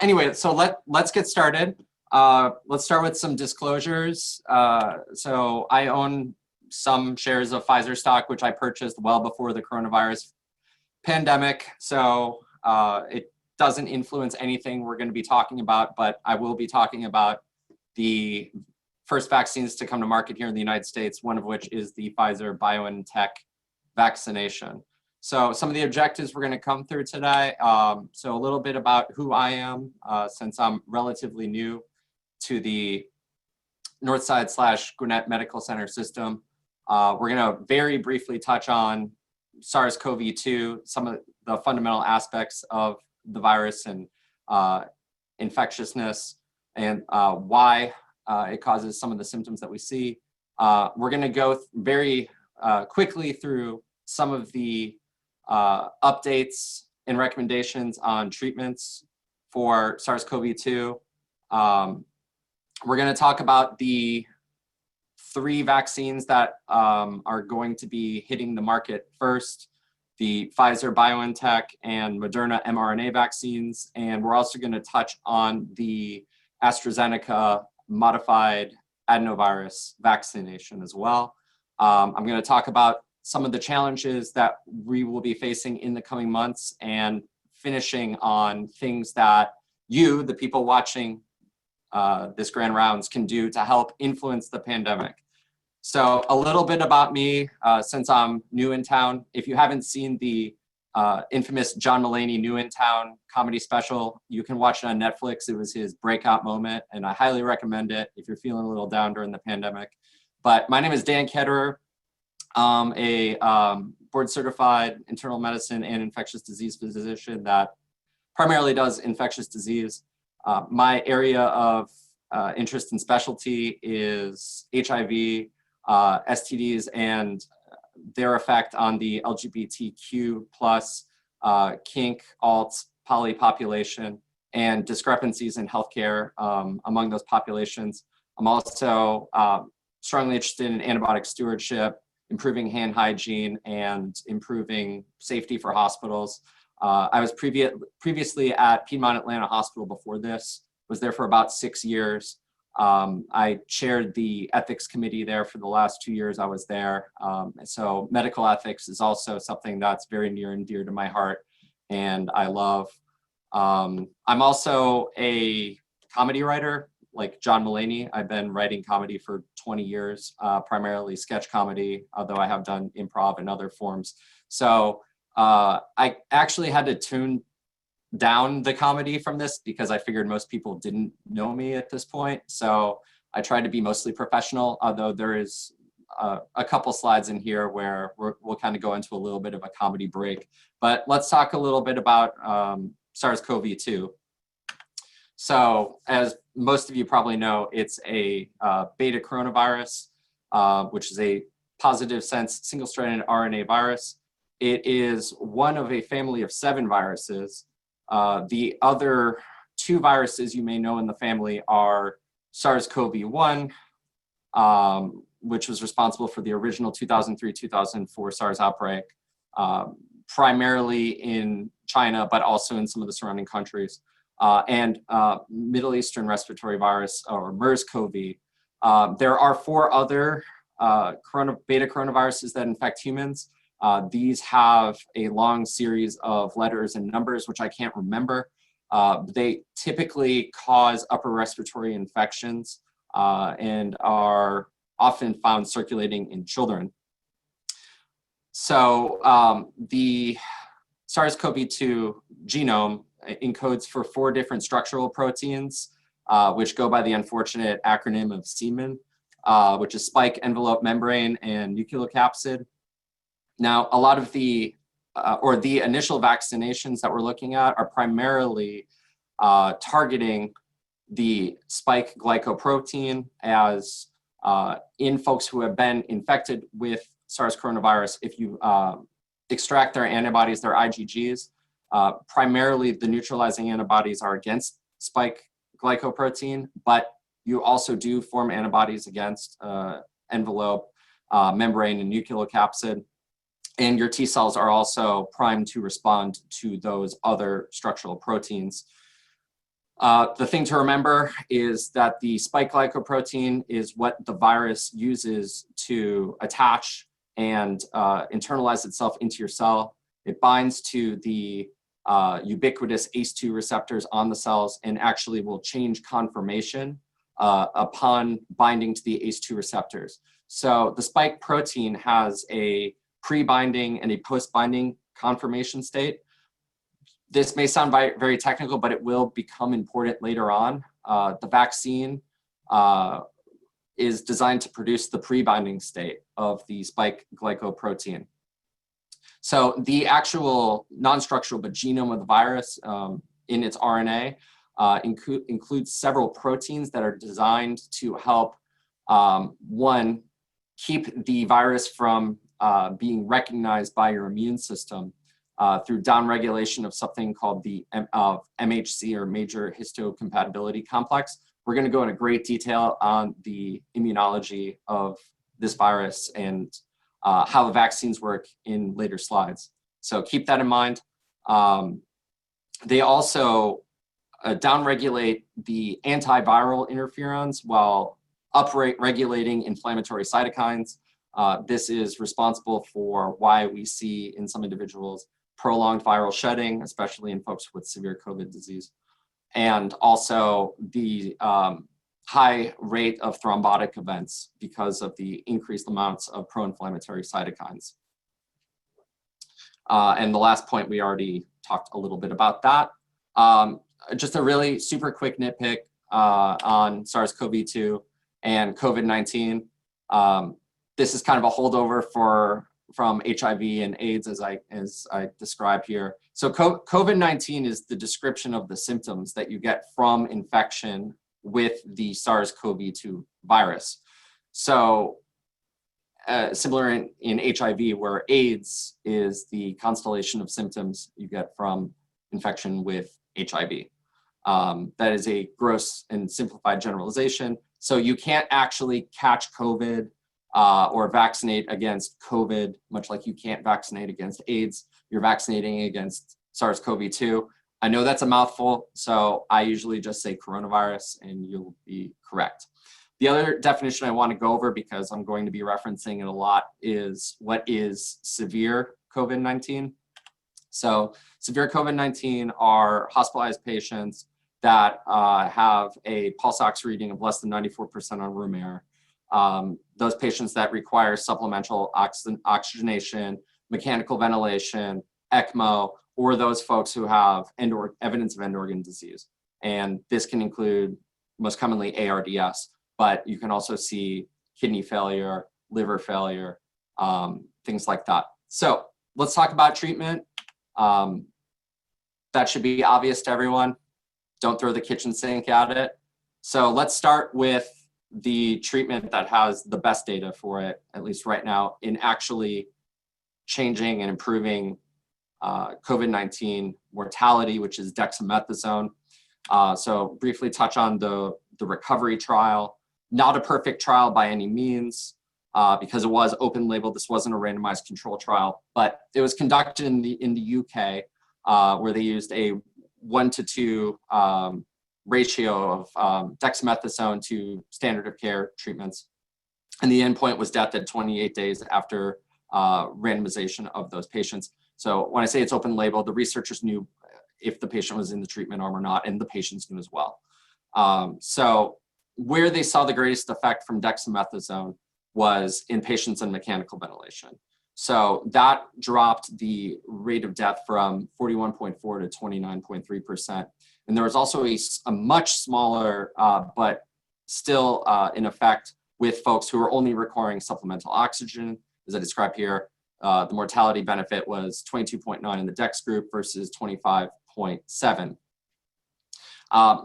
Anyway, so let's get started. Let's start with some disclosures. So I own some shares of Pfizer stock, which I purchased well before the coronavirus pandemic. So it doesn't influence anything we're going to be talking about, but I will be talking about the first vaccines to come to market here in the United States, one of which is the Pfizer-BioNTech vaccination. So some of the objectives we're going to come through today. So a little bit about who I am, since I'm relatively new to the Northside/Gwinnett Medical Center system. We're going to very briefly touch on SARS-CoV-2, some of the fundamental aspects of the virus and infectiousness, and why it causes some of the symptoms that we see. We're going to go very quickly through some of the updates and recommendations on treatments for SARS-CoV-2. We're going to talk about the 3 vaccines that are going to be hitting the market first, the Pfizer, BioNTech, and Moderna mRNA vaccines. And we're also going to touch on the AstraZeneca Modified Adenovirus Vaccination as well. I'm going to talk about some of the challenges that we will be facing in the coming months, and finishing on things that you, the people watching this Grand Rounds, can do to help influence the pandemic. So a little bit about me, since I'm new in town. If you haven't seen the infamous John Mulaney New in Town comedy special, you can watch it on Netflix. It was his breakout moment, and I highly recommend it if you're feeling a little down during the pandemic. But my name is Dan Ketterer. I'm a board-certified internal medicine and infectious disease physician that primarily does infectious disease. My area of interest and specialty is HIV, STDs, and their effect on the LGBTQ plus, kink, alt, poly population, and discrepancies in healthcare among those populations. I'm also strongly interested in antibiotic stewardship, improving hand hygiene, and improving safety for hospitals. I was previously at Piedmont Atlanta Hospital before this, was there for about 6 years. I chaired the ethics committee there for the last 2 years I was there. So medical ethics is also something that's very near and dear to my heart, and I love. I'm also a comedy writer, like John Mulaney. I've been writing comedy for 20 years, primarily sketch comedy, although I have done improv and other forms. So I actually had to tune down the comedy from this because I figured most people didn't know me at this point. So I tried to be mostly professional, although there is a couple slides in here where we'll kind of go into a little bit of a comedy break. But let's talk a little bit about SARS-CoV-2. So as most of you probably know, it's a beta coronavirus, which is a positive sense single-stranded RNA virus. It is one of a family of 7 viruses. The other 2 viruses you may know in the family are SARS-CoV-1, which was responsible for the original 2003-2004 SARS outbreak, primarily in China, but also in some of the surrounding countries, and Middle Eastern respiratory virus, or MERS-CoV. There are 4 other beta coronaviruses that infect humans. These have a long series of letters and numbers, which I can't remember. They typically cause upper respiratory infections and are often found circulating in children. So the SARS-CoV-2 genome encodes for 4 different structural proteins, which go by the unfortunate acronym of SEMEN, which is spike, envelope, membrane, and nucleocapsid. Now, a lot of the initial vaccinations that we're looking at are primarily targeting the spike glycoprotein as in folks who have been infected with SARS coronavirus. If you extract their antibodies, their IgGs, primarily the neutralizing antibodies are against spike glycoprotein, but you also do form antibodies against envelope, membrane, and nucleocapsid. And your T cells are also primed to respond to those other structural proteins. The thing to remember is that the spike glycoprotein is what the virus uses to attach and internalize itself into your cell. It binds to the ubiquitous ACE2 receptors on the cells and actually will change conformation upon binding to the ACE2 receptors. So the spike protein has a pre-binding and a post-binding conformation state. This may sound very technical, but it will become important later on. The vaccine is designed to produce the pre-binding state of the spike glycoprotein. So the actual non-structural but genome of the virus in its RNA includes several proteins that are designed to help, one, keep the virus from being recognized by your immune system through downregulation of something called the MHC, or major histocompatibility complex. We're going to go into great detail on the immunology of this virus and how the vaccines work in later slides. So keep that in mind. They also downregulate the antiviral interferons while upregulating inflammatory cytokines. This is responsible for why we see in some individuals prolonged viral shedding, especially in folks with severe COVID disease, and also the high rate of thrombotic events because of the increased amounts of pro-inflammatory cytokines. And the last point, we already talked a little bit about that. Just a really super quick nitpick on SARS-CoV-2 and COVID-19. This is kind of a holdover from HIV and AIDS as I describe here. So COVID-19 is the description of the symptoms that you get from infection with the SARS-CoV-2 virus. So similar in HIV, where AIDS is the constellation of symptoms you get from infection with HIV. That is a gross and simplified generalization. So you can't actually catch COVID or vaccinate against COVID, much like you can't vaccinate against AIDS. You're vaccinating against SARS-CoV-2. I know that's a mouthful, so I usually just say coronavirus and you'll be correct. The other definition I want to go over, because I'm going to be referencing it a lot, is what is severe COVID-19. So severe COVID-19 are hospitalized patients that have a pulse ox reading of less than 94% on room air. Those patients that require supplemental oxygenation, mechanical ventilation, ECMO, or those folks who have evidence of end organ disease. And this can include most commonly ARDS, but you can also see kidney failure, liver failure, things like that. So let's talk about treatment. That should be obvious to everyone. Don't throw the kitchen sink at it. So let's start with the treatment that has the best data for it, at least right now, in actually changing and improving COVID-19 mortality, which is dexamethasone. So briefly touch on the recovery trial. Not a perfect trial by any means, because it was open label. This wasn't a randomized control trial, but it was conducted in the UK, where they used a 1:2 ratio of dexamethasone to standard of care treatments. And the endpoint was death at 28 days after randomization of those patients. So when I say it's open label, the researchers knew if the patient was in the treatment arm or not, and the patients knew as well. So where they saw the greatest effect from dexamethasone was in patients in mechanical ventilation. So that dropped the rate of death from 41.4 to 29.3%. And there was also a much smaller, but still in effect with folks who are only requiring supplemental oxygen. As I described here, the mortality benefit was 22.9 in the dex group versus 25.7.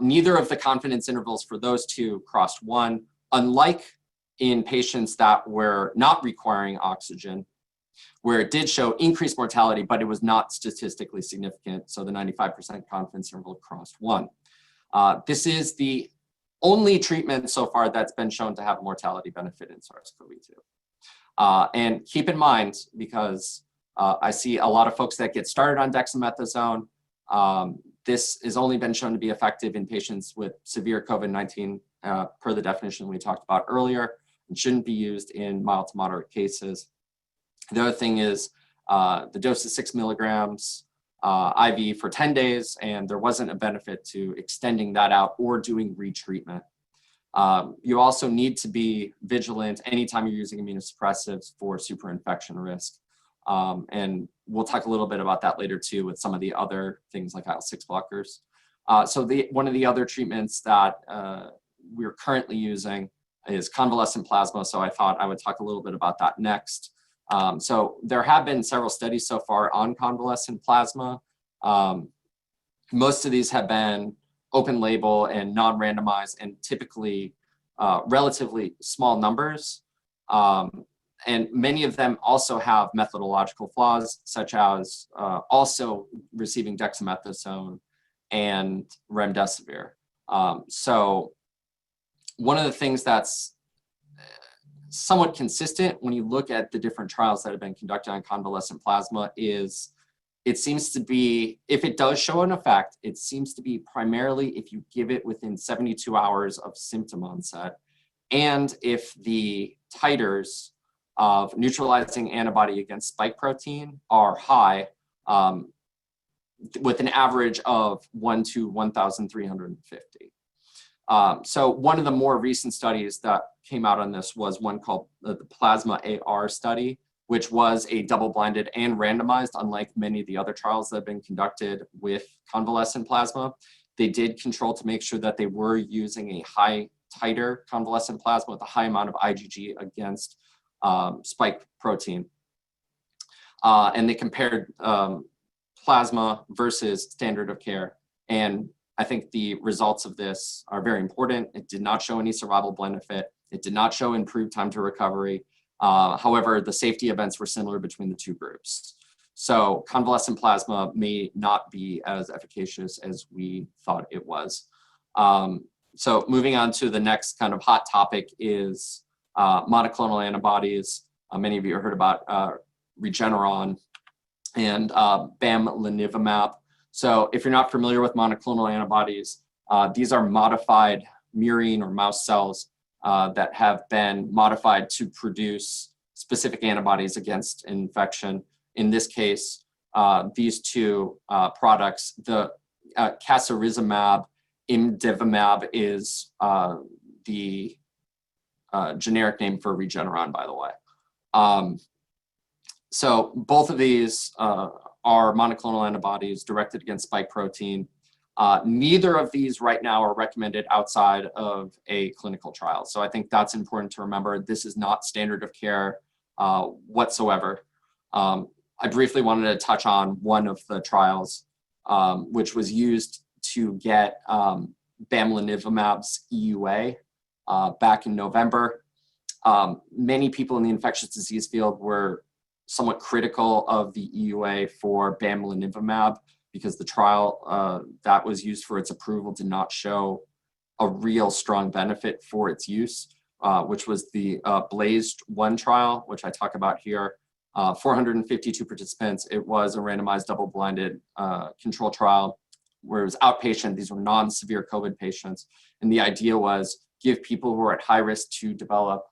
Neither of the confidence intervals for those two crossed 1, unlike in patients that were not requiring oxygen, where it did show increased mortality, but it was not statistically significant. So the 95% confidence interval crossed 1. This is the only treatment so far that's been shown to have mortality benefit in SARS-CoV-2. And keep in mind, because I see a lot of folks that get started on dexamethasone, This has only been shown to be effective in patients with severe COVID-19 per the definition we talked about earlier, and shouldn't be used in mild to moderate cases. The other thing is the dose is 6 milligrams IV for 10 days, and there wasn't a benefit to extending that out or doing retreatment. You also need to be vigilant anytime you're using immunosuppressives for superinfection risk. And we'll talk a little bit about that later too with some of the other things like IL-6 blockers. So one of the other treatments that we're currently using is convalescent plasma. So I thought I would talk a little bit about that next. So there have been several studies so far on convalescent plasma. Most of these have been open label and non-randomized and typically relatively small numbers. And many of them also have methodological flaws, such as also receiving dexamethasone and Remdesivir. So one of the things that's somewhat consistent when you look at the different trials that have been conducted on convalescent plasma is it seems to be, if it does show an effect, it seems to be primarily if you give it within 72 hours of symptom onset, and if the titers of neutralizing antibody against spike protein are high, with an average of 1 to 1,350. So one of the more recent studies that came out on this was one called the Plasma AR study, which was a double-blinded and randomized, unlike many of the other trials that have been conducted with convalescent plasma. They did control to make sure that they were using a high titer convalescent plasma with a high amount of IgG against spike protein. And they compared plasma versus standard of care. And I think the results of this are very important. It did not show any survival benefit. It did not show improved time to recovery. However, the safety events were similar between the two groups. So convalescent plasma may not be as efficacious as we thought it was. So moving on to the next kind of hot topic is monoclonal antibodies. Many of you have heard about Regeneron and Bamlanivimab. So if you're not familiar with monoclonal antibodies, these are modified murine or mouse cells that have been modified to produce specific antibodies against infection. In this case, these two products, the casirivimab, imdevimab is the generic name for Regeneron, by the way. So both of these are monoclonal antibodies directed against spike protein. Neither of these right now are recommended outside of a clinical trial. So I think that's important to remember. This is not standard of care whatsoever. I briefly wanted to touch on one of the trials, which was used to get Bamlanivimab's EUA back in November. Many people in the infectious disease field were somewhat critical of the EUA for Bamlanivimab because the trial that was used for its approval did not show a real strong benefit for its use, which was the BLAZE-1 trial, which I talk about here. 452 participants. It was a randomized double-blinded control trial where it was outpatient. These were non-severe COVID patients. And the idea was give people who are at high risk to develop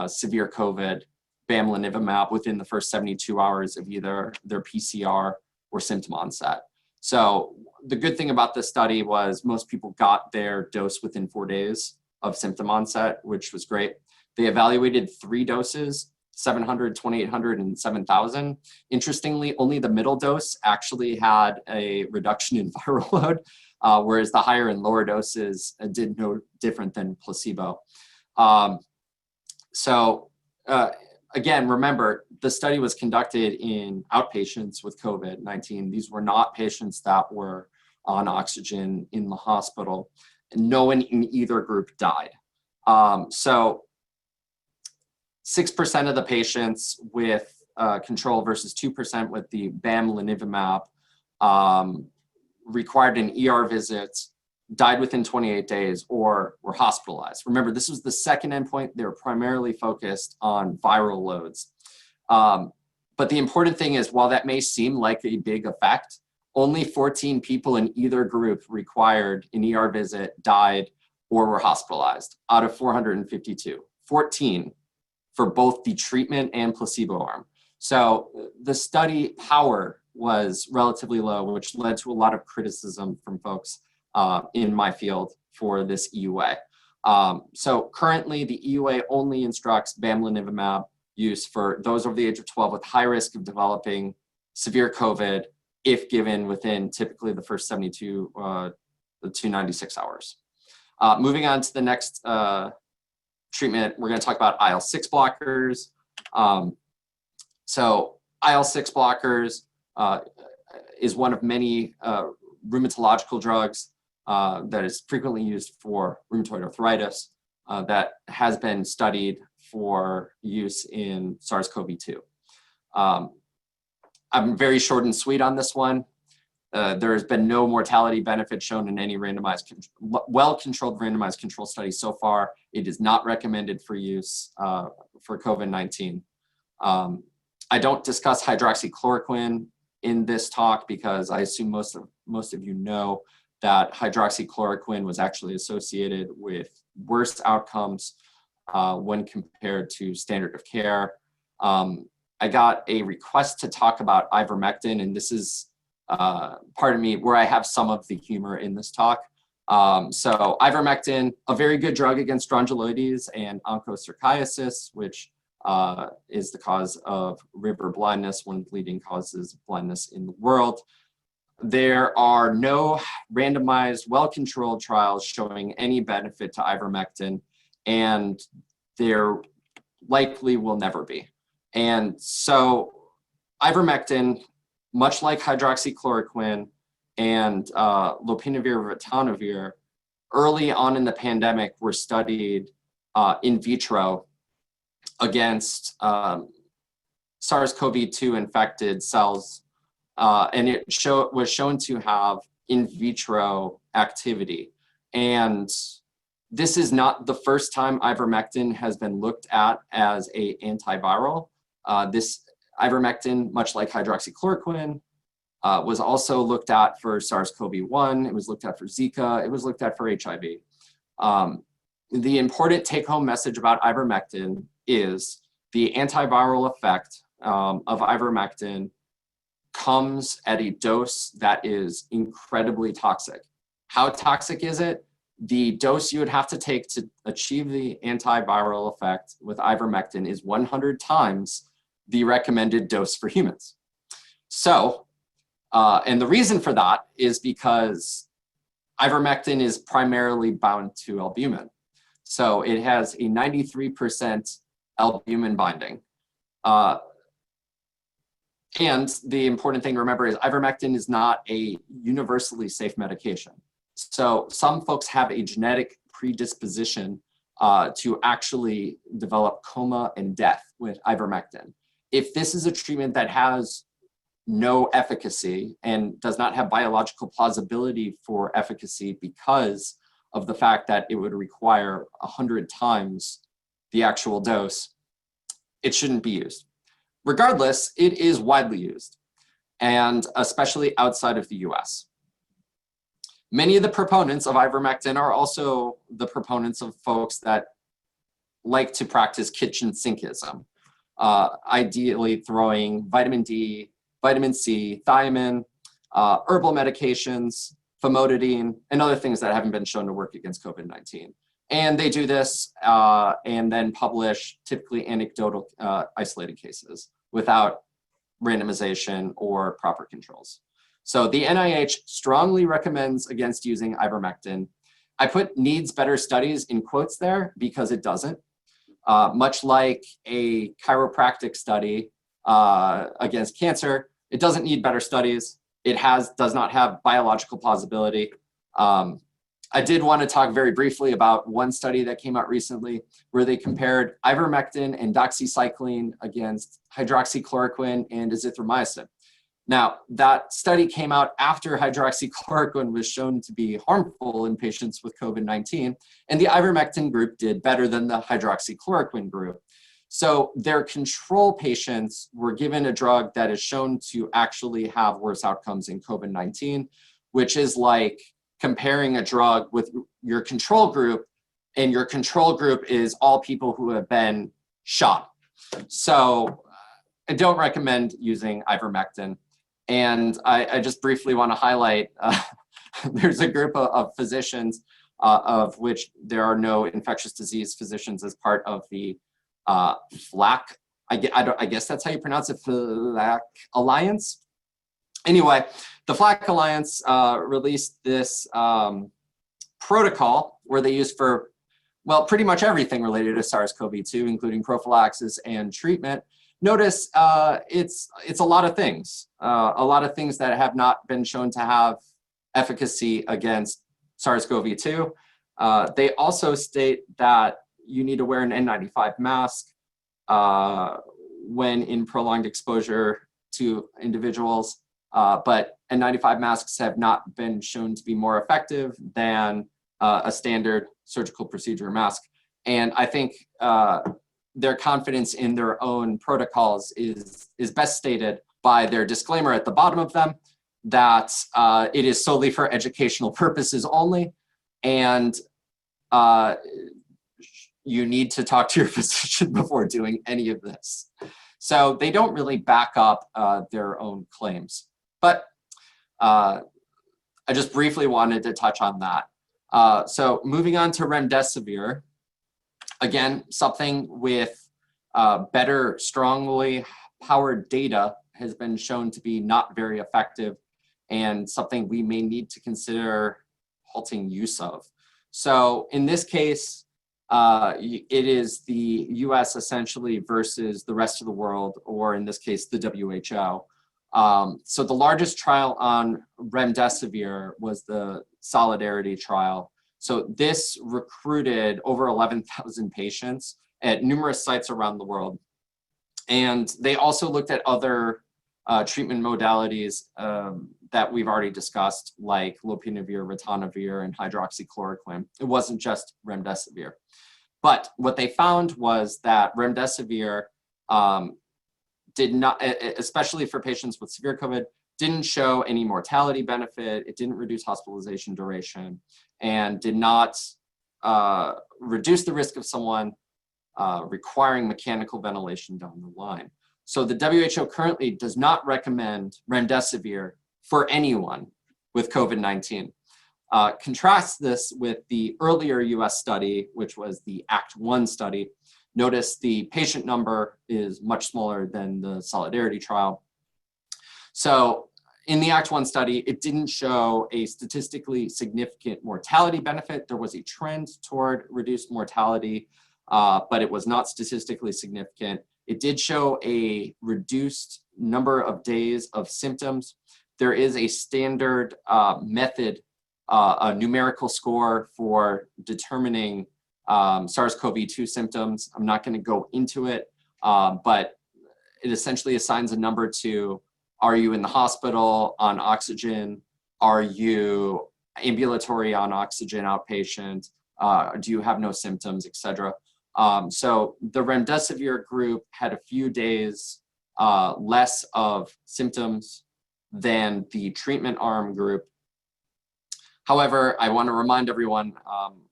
severe COVID Bamlanivimab within the first 72 hours of either their PCR or symptom onset. So the good thing about this study was most people got their dose within 4 days of symptom onset, which was great. They evaluated 3 doses, 700, 2800, and 7000. Interestingly, only the middle dose actually had a reduction in viral load, whereas the higher and lower doses did no different than placebo. Again, remember, the study was conducted in outpatients with COVID-19. These were not patients that were on oxygen in the hospital. And no one in either group died. So 6% of the patients with control versus 2% with the Bamlanivimab required an ER visit, died within 28 days, or were hospitalized. Remember, this was the second endpoint. They were primarily focused on viral loads. But the important thing is, while that may seem like a big effect, only 14 people in either group required an ER visit, died, or were hospitalized out of 452. 14 for both the treatment and placebo arm. So the study power was relatively low, which led to a lot of criticism from folks in my field for this EUA. So currently the EUA only instructs Bamlanivimab use for those over the age of 12 with high risk of developing severe COVID if given within typically the first 72 to 96 hours. Moving on to the next treatment, we're going to talk about IL-6 blockers. So IL-6 blockers is one of many rheumatological drugs that is frequently used for rheumatoid arthritis that has been studied for use in SARS-CoV-2. I'm very short and sweet on this one. There has been no mortality benefit shown in any randomized, well-controlled randomized control study so far. It is not recommended for use for COVID-19. I don't discuss hydroxychloroquine in this talk because I assume most of you know that hydroxychloroquine was actually associated with worse outcomes when compared to standard of care. I got a request to talk about ivermectin, and this is part of me where I have some of the humor in this talk. So ivermectin, a very good drug against strongyloides and onchocerciasis, which is the cause of river blindness, one of the leading causes of blindness in the world. There are no randomized, well-controlled trials showing any benefit to ivermectin, and there likely will never be. And so ivermectin, much like hydroxychloroquine and lopinavir ritonavir, early on in the pandemic were studied in vitro against SARS-CoV-2 infected cells, and it was shown to have in vitro activity. And this is not the first time ivermectin has been looked at as an antiviral. This ivermectin, much like hydroxychloroquine, was also looked at for SARS-CoV-1. It was looked at for Zika. It was looked at for HIV. The important take-home message about ivermectin is the antiviral effect of ivermectin comes at a dose that is incredibly toxic. How toxic is it? The dose you would have to take to achieve the antiviral effect with ivermectin is 100 times the recommended dose for humans. So, and the reason for that is because ivermectin is primarily bound to albumin. So it has a 93% albumin binding. And the important thing to remember is ivermectin is not a universally safe medication. So some folks have a genetic predisposition to actually develop coma and death with ivermectin. If this is a treatment that has no efficacy and does not have biological plausibility for efficacy because of the fact that it would require 100 times the actual dose, it shouldn't be used. Regardless, it is widely used, and especially outside of the US. Many of the proponents of ivermectin are also the proponents of folks that like to practice kitchen sinkism, ideally throwing vitamin D, vitamin C, thiamine, herbal medications, famotidine, and other things that haven't been shown to work against COVID-19. And they do this and then publish typically anecdotal isolated cases without randomization or proper controls. So the NIH strongly recommends against using ivermectin. I put needs better studies in quotes there because it doesn't. Much like a chiropractic study against cancer, it doesn't need better studies. It does not have biological plausibility. I did want to talk very briefly about one study that came out recently where they compared ivermectin and doxycycline against hydroxychloroquine and azithromycin. Now, that study came out after hydroxychloroquine was shown to be harmful in patients with COVID-19, and the ivermectin group did better than the hydroxychloroquine group. So their control patients were given a drug that is shown to actually have worse outcomes in COVID-19, which is like comparing a drug with your control group, and your control group is all people who have been shot. So I don't recommend using ivermectin. And I just briefly want to highlight, there's a group of physicians of which there are no infectious disease physicians as part of the FLAC, I guess that's how you pronounce it, FLAC Alliance. Anyway, the FLAC Alliance released this protocol where they use for, well, pretty much everything related to SARS-CoV-2, including prophylaxis and treatment. Notice it's a lot of things that have not been shown to have efficacy against SARS-CoV-2. They also state that you need to wear an N95 mask when in prolonged exposure to individuals, but N95 masks have not been shown to be more effective than a standard surgical procedure mask. And I think their confidence in their own protocols is best stated by their disclaimer at the bottom of them, that it is solely for educational purposes only, and you need to talk to your physician before doing any of this. So they don't really back up their own claims. But I just briefly wanted to touch on that. So moving on to Remdesivir, again, something with better, strongly powered data has been shown to be not very effective, and something we may need to consider halting use of. So in this case, it is the US essentially versus the rest of the world, or in this case, the WHO. So the largest trial on Remdesivir was the Solidarity trial. So this recruited over 11,000 patients at numerous sites around the world. And they also looked at other treatment modalities that we've already discussed, like lopinavir, ritonavir, and hydroxychloroquine. It wasn't just Remdesivir. But what they found was that Remdesivir did not, especially for patients with severe COVID, didn't show any mortality benefit. It didn't reduce hospitalization duration, and did not reduce the risk of someone requiring mechanical ventilation down the line. So the WHO currently does not recommend Remdesivir for anyone with COVID-19. Contrast this with the earlier US study, which was the ACT-1 study. Notice the patient number is much smaller than the Solidarity trial. So in the ACT-1 study, it didn't show a statistically significant mortality benefit. There was a trend toward reduced mortality, but it was not statistically significant. It did show a reduced number of days of symptoms. There is a standard method, a numerical score for determining SARS-CoV-2 symptoms. I'm not going to go into it, but it essentially assigns a number to: are you in the hospital on oxygen? Are you ambulatory on oxygen, outpatient? Do you have no symptoms, etc.? So the Remdesivir group had a few days less of symptoms than the treatment arm group. However, I want to remind everyone,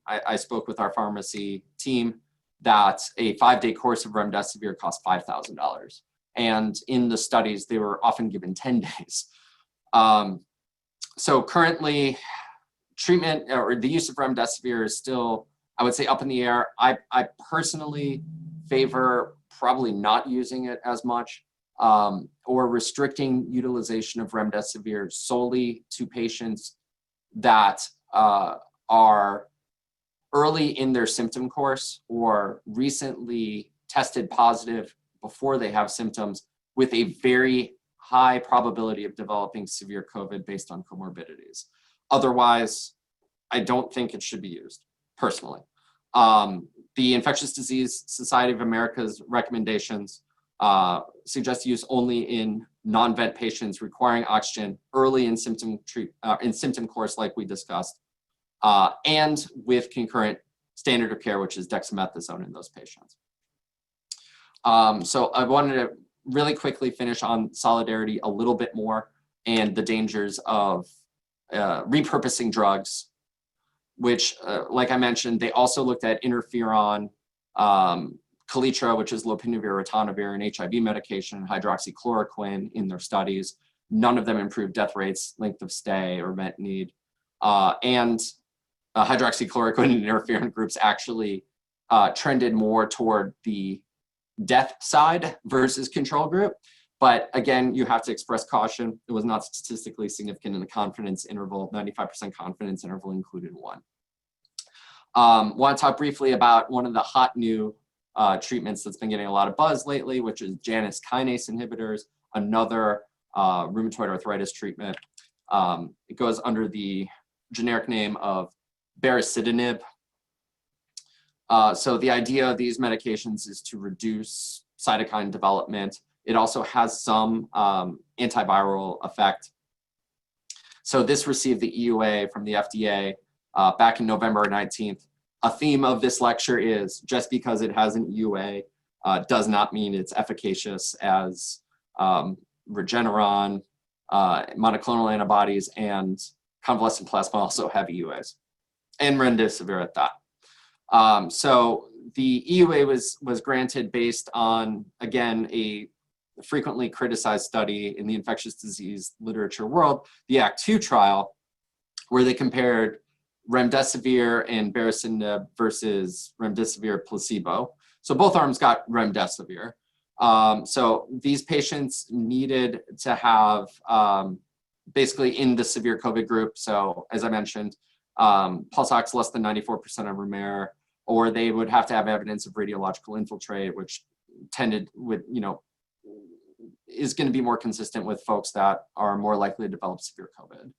I spoke with our pharmacy team that a 5-day course of Remdesivir cost $5,000. And in the studies, they were often given 10 days. So currently, treatment or the use of Remdesivir is still, I would say, up in the air. I personally favor probably not using it as much, or restricting utilization of Remdesivir solely to patients that are early in their symptom course or recently tested positive before they have symptoms, with a very high probability of developing severe COVID based on comorbidities. Otherwise, I don't think it should be used, personally. The Infectious Disease Society of America's recommendations suggest use only in non-vent patients requiring oxygen early in symptom course, like we discussed, and with concurrent standard of care, which is dexamethasone in those patients. So I wanted to really quickly finish on solidarity a little bit more and the dangers of repurposing drugs, which, like I mentioned, they also looked at interferon, Kaletra, which is lopinavir, ritonavir, and HIV medication, and hydroxychloroquine in their studies. None of them improved death rates, length of stay, or met need. And hydroxychloroquine and interferon groups actually trended more toward the death side versus control group. But again, you have to express caution. It was not statistically significant in the confidence interval. 95% confidence interval included one. Want to talk briefly about one of the hot new treatments that's been getting a lot of buzz lately, which is Janus Kinase Inhibitors, another rheumatoid arthritis treatment. It goes under the generic name of Baricitinib. So the idea of these medications is to reduce cytokine development. It also has some antiviral effect. So this received the EUA from the FDA back in November 19th. A theme of this lecture is just because it has an EUA does not mean it's efficacious, as Regeneron, monoclonal antibodies, and convalescent plasma also have EUAs, and Remdesivir at that. So the EUA was granted based on, again, a frequently criticized study in the infectious disease literature world, the Act 2 trial, where they compared Remdesivir and Baricitinib versus Remdesivir placebo. So both arms got Remdesivir. So these patients needed to have basically in the severe COVID group. So as I mentioned, pulse ox less than 94% of Romer, or they would have to have evidence of radiological infiltrate, which tended with, is going to be more consistent with folks that are more likely to develop severe COVID.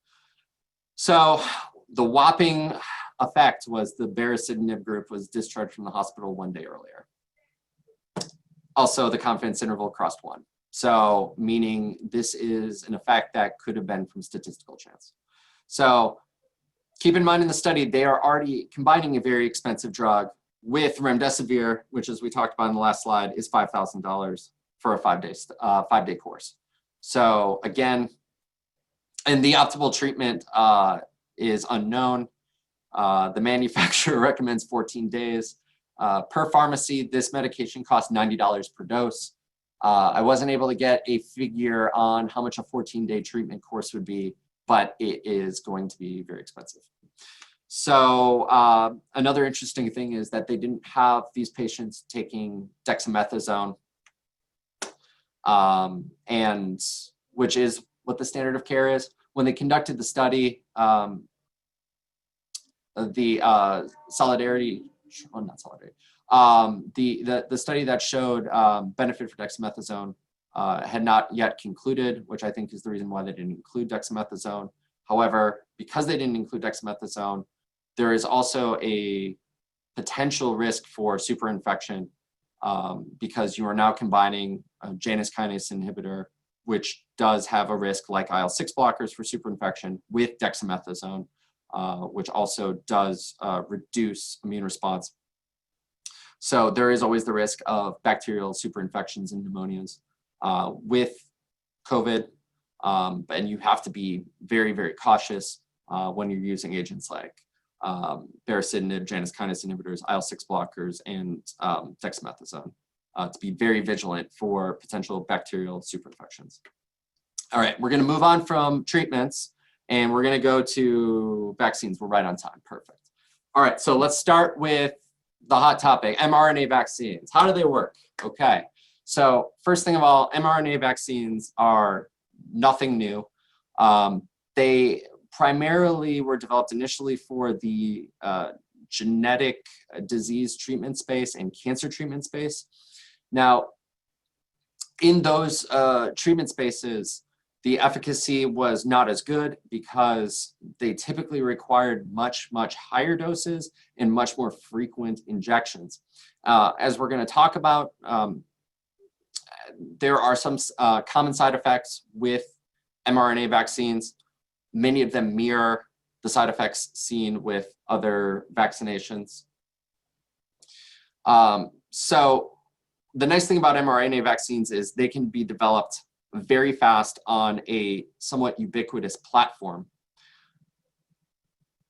So the whopping effect was the Baricitinib group was discharged from the hospital 1 day earlier. Also, the confidence interval crossed 1. So meaning this is an effect that could have been from statistical chance. So keep in mind in the study, they are already combining a very expensive drug with Remdesivir, which, as we talked about in the last slide, is $5,000 for a 5-day course. So again, and the optimal treatment is unknown. The manufacturer recommends 14 days. Per pharmacy, this medication costs $90 per dose. I wasn't able to get a figure on how much a 14-day treatment course would be, but it is going to be very expensive. So another interesting thing is that they didn't have these patients taking dexamethasone, and which is what the standard of care is. When they conducted the study, the solidarity, oh, not solidarity, the study that showed benefit for dexamethasone had not yet concluded, which I think is the reason why they didn't include dexamethasone. However, because they didn't include dexamethasone, there is also a potential risk for superinfection because you are now combining a Janus Kinase inhibitor, which does have a risk like IL-6 blockers for superinfection, with dexamethasone, which also does reduce immune response. So there is always the risk of bacterial superinfections and pneumonias with COVID, and you have to be very, very cautious when you're using agents like Baricitinib, Janus Kinase inhibitors, IL-6 blockers, and dexamethasone to be very vigilant for potential bacterial superinfections. All right, we're going to move on from treatments, and we're going to go to vaccines. We're right on time. Perfect. All right, so let's start with the hot topic, mRNA vaccines. How do they work? Okay, so first thing of all, mRNA vaccines are nothing new. They primarily were developed initially for the genetic disease treatment space and cancer treatment space. Now, in those treatment spaces, the efficacy was not as good because they typically required much, much higher doses and much more frequent injections. As we're going to talk about, there are some common side effects with mRNA vaccines. Many of them mirror the side effects seen with other vaccinations. So the nice thing about mRNA vaccines is they can be developed very fast on a somewhat ubiquitous platform.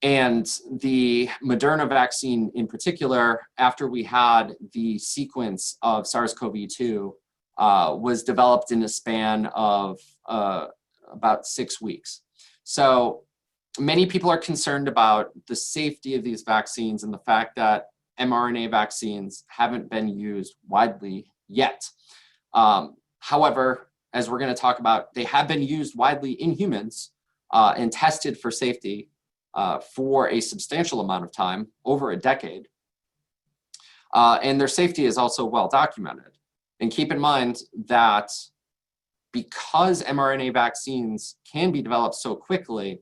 And the Moderna vaccine in particular, after we had the sequence of SARS-CoV-2, was developed in a span of about 6 weeks. So many people are concerned about the safety of these vaccines and the fact that mRNA vaccines haven't been used widely yet. However, as we're going to talk about, they have been used widely in humans and tested for safety for a substantial amount of time, over a decade. And their safety is also well documented. And keep in mind that because mRNA vaccines can be developed so quickly,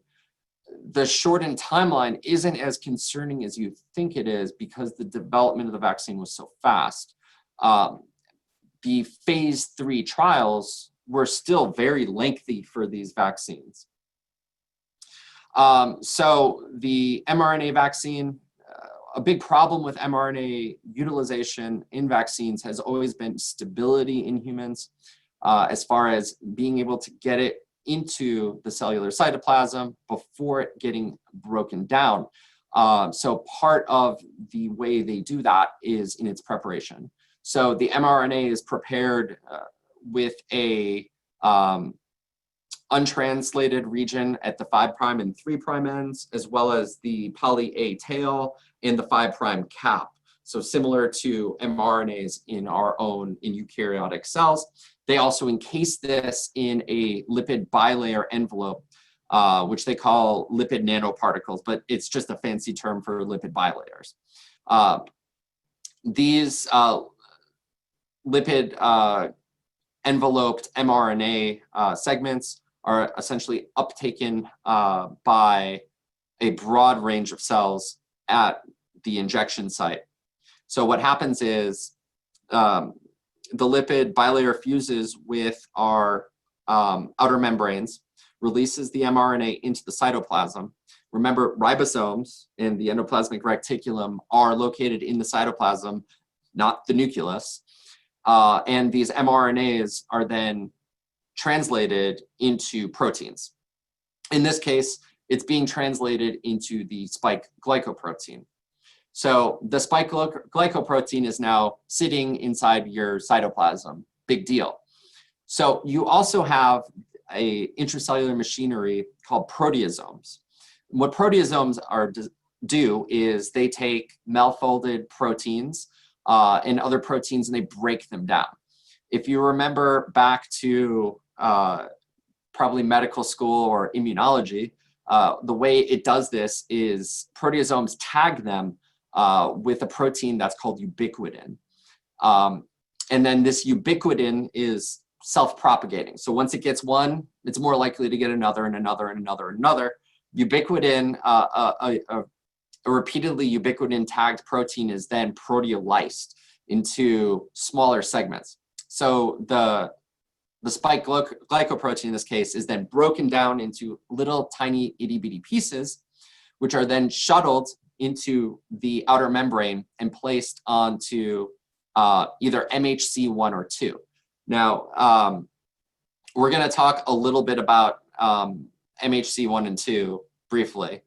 the shortened timeline isn't as concerning as you think it is because the development of the vaccine was so fast. The phase 3 trials were still very lengthy for these vaccines. So the mRNA vaccine, a big problem with mRNA utilization in vaccines has always been stability in humans, as far as being able to get it into the cellular cytoplasm before it getting broken down. So part of the way they do that is in its preparation. So the mRNA is prepared with a untranslated region at the 5' and 3' ends, as well as the poly A tail and the 5' cap. So similar to mRNAs in our own eukaryotic cells. They also encase this in a lipid bilayer envelope, which they call lipid nanoparticles, but it's just a fancy term for lipid bilayers. These lipid enveloped mRNA segments are essentially uptaken by a broad range of cells at the injection site. So what happens is the lipid bilayer fuses with our outer membranes, releases the mRNA into the cytoplasm. Remember, ribosomes in the endoplasmic reticulum are located in the cytoplasm, not the nucleus. And these mRNAs are then translated into proteins. In this case, it's being translated into the spike glycoprotein. So the spike glycoprotein is now sitting inside your cytoplasm. Big deal. So you also have a intracellular machinery called proteasomes. What proteasomes do is they take malfolded proteins and other proteins and they break them down. If you remember back to probably medical school or immunology, the way it does this is proteasomes tag them with a protein that's called ubiquitin. And then this ubiquitin is self-propagating. So once it gets one, it's more likely to get another and another and another and another. Ubiquitin, a repeatedly ubiquitin tagged protein is then proteolysed into smaller segments. So the spike glycoprotein in this case is then broken down into little tiny itty bitty pieces, which are then shuttled into the outer membrane and placed onto either MHC1 or 2. Now, we're going to talk a little bit about MHC1 and 2 briefly.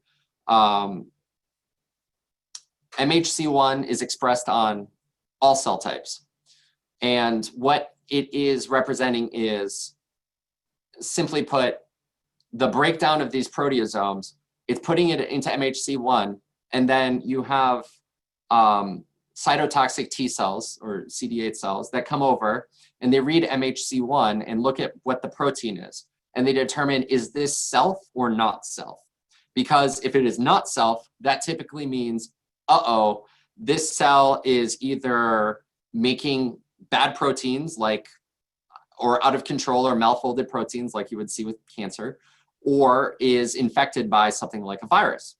MHC1 is expressed on all cell types. And what it is representing is, simply put, the breakdown of these proteasomes. It's putting it into MHC1, and then you have cytotoxic T cells or CD8 cells that come over and they read MHC1 and look at what the protein is. And they determine, is this self or not self? Because if it is not self, that typically means, uh-oh, this cell is either making bad proteins or out of control or malfolded proteins like you would see with cancer, or is infected by something like a virus,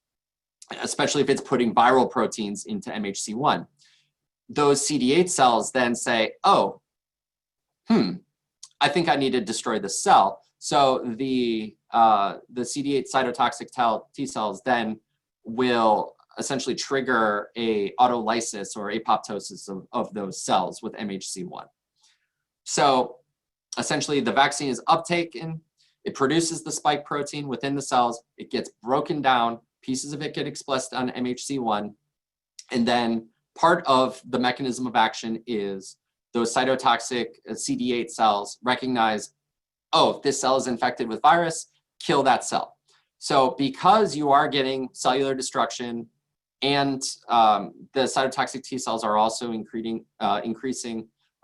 especially if it's putting viral proteins into MHC1. Those CD8 cells then say, oh, I think I need to destroy the cell. So the CD8 cytotoxic T cells then will essentially trigger a autolysis or apoptosis of those cells with MHC1. So essentially the vaccine is uptaken, it produces the spike protein within the cells, it gets broken down, pieces of it get expressed on MHC1, and then part of the mechanism of action is those cytotoxic CD8 cells recognize, oh, this cell is infected with virus, kill that cell. So because you are getting cellular destruction and the cytotoxic T cells are also increasing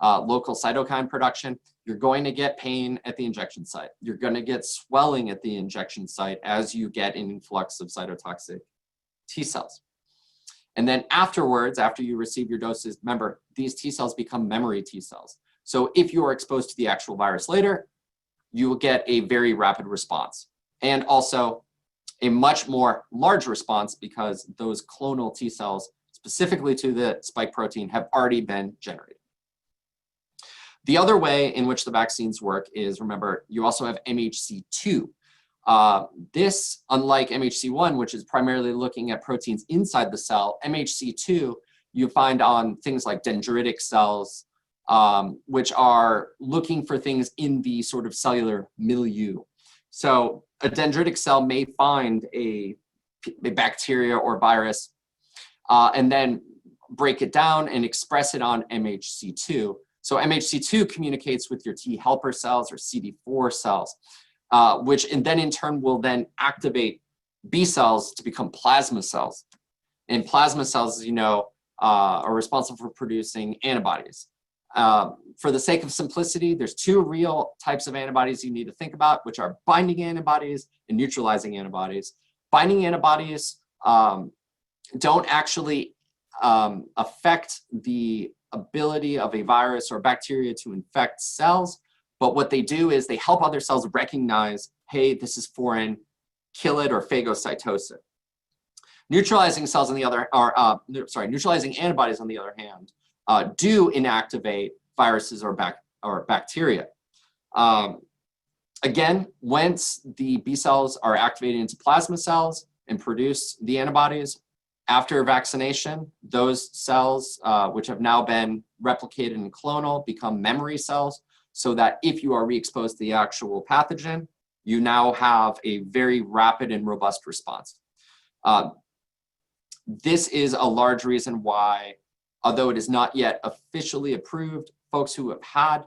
local cytokine production, you're going to get pain at the injection site. You're going to get swelling at the injection site as you get an influx of cytotoxic T cells. And then afterwards, after you receive your doses, remember, these T cells become memory T cells. So if you are exposed to the actual virus later, you will get a very rapid response. And also a much more large response because those clonal T cells, specifically to the spike protein, have already been generated. The other way in which the vaccines work is, remember, you also have MHC2. This, unlike MHC1, which is primarily looking at proteins inside the cell, MHC2 you find on things like dendritic cells, which are looking for things in the sort of cellular milieu. So a dendritic cell may find a bacteria or virus and then break it down and express it on MHC2. So MHC2 communicates with your T helper cells or CD4 cells, which then in turn will then activate B cells to become plasma cells. And plasma cells, as you know, are responsible for producing antibodies. For the sake of simplicity, there's two real types of antibodies you need to think about, which are binding antibodies and neutralizing antibodies. Binding antibodies don't actually affect the ability of a virus or bacteria to infect cells, but what they do is they help other cells recognize, hey, this is foreign, kill it or phagocytose it. Neutralizing cells on the other, neutralizing antibodies on the other hand, do inactivate viruses or bacteria. Again, once the B cells are activated into plasma cells and produce the antibodies, after vaccination, those cells, which have now been replicated in clonal, become memory cells, so that if you are re-exposed to the actual pathogen, you now have a very rapid and robust response. This is a large reason why, although it is not yet officially approved, folks who have had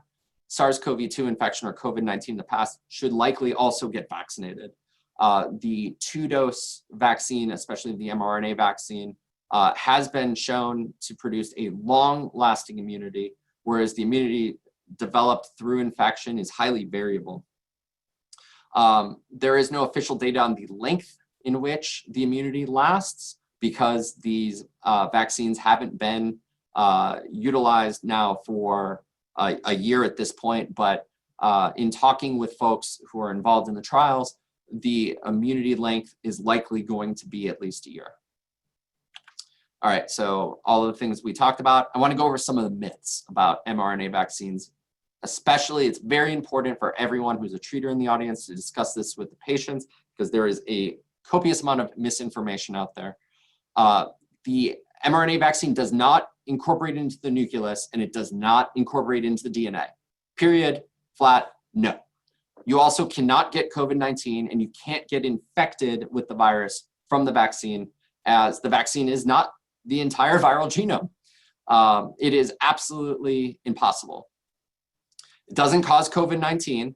SARS-CoV-2 infection or COVID-19 in the past should likely also get vaccinated. The 2-dose vaccine, especially the mRNA vaccine, has been shown to produce a long-lasting immunity, whereas the immunity developed through infection is highly variable. There is no official data on the length in which the immunity lasts because these vaccines haven't been utilized now for a year at this point, but in talking with folks who are involved in the trials, the immunity length is likely going to be at least a year. All right, so all of the things we talked about, I want to go over some of the myths about mRNA vaccines. Especially, it's very important for everyone who's a treater in the audience to discuss this with the patients because there is a copious amount of misinformation out there. The mRNA vaccine does not incorporate into the nucleus and it does not incorporate into the DNA. Period, flat, no. You also cannot get COVID-19 and you can't get infected with the virus from the vaccine, as the vaccine is not the entire viral genome. It is absolutely impossible. It doesn't cause COVID-19.